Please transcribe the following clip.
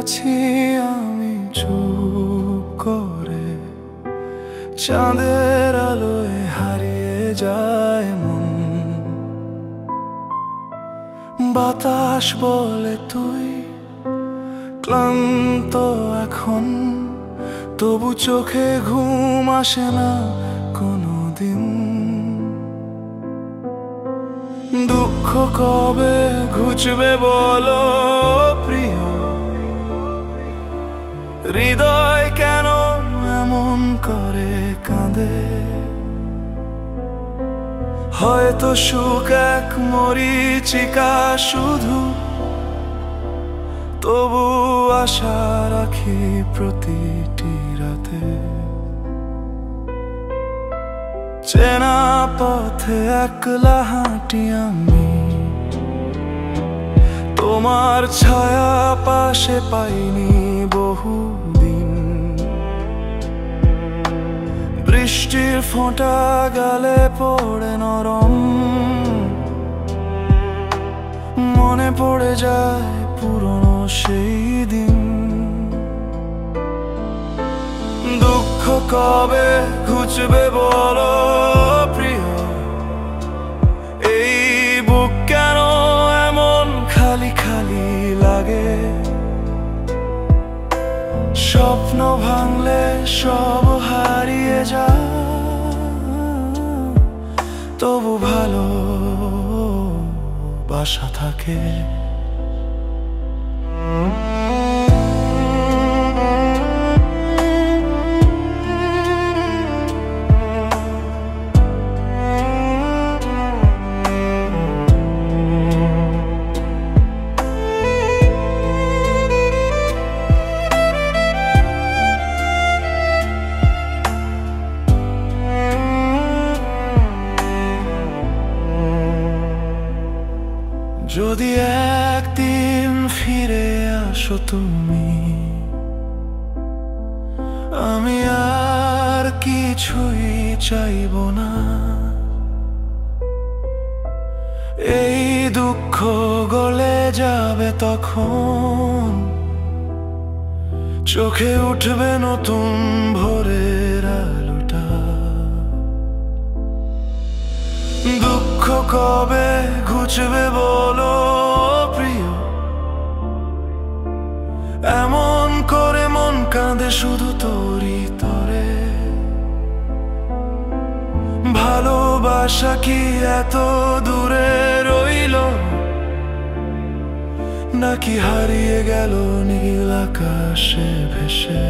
আছি আমি চুপ করে, চাঁদের আলোয় হারিয়ে যায় মন। বাতাস বলে তুই ক্লান্ত এখন, তবু চোখে ঘুম আসে না কোনোদিন। দুঃখ কবে ঘুচবে বলো প্রিয়, হৃদয় কেন এমন করে কাঁদে? হয়তো সুখ এক মরীচিকা শুধু, তবু আশা রাখি প্রতিটি রাতে। চেনা পথে একলা হাঁটি আমি, তোমার ছায়া পাশে পাইনি বহুদিন। বৃষ্টির ফোঁটা গালে পড়ে নরম, মনে পড়ে যায় পুরনো সেই দিন। দুঃখ কবে ঘুচবে বলো প্রিয়, এই বুক কেন এমন খালি খালি লাগে? স্বপ্ন ভাঙলে সব হারিয়ে যায়, তবু ভালো বাসা থাকে। যদি একদিন ফিরে আসো তুমি, আমি আর কিছুই চাইব না। এই দুঃখ গলে যাবে তখন, চোখে উঠবে নতুন ভোরের আলোটা। দুঃখ কবে ঘুচবে বলো প্রিয়, এমন করে মন কাঁদে শুধু তোরই তরে। ভালোবাসা কি এত দূরে রইল, নাকি হারিয়ে গেল নীল আকাশে ভেসে?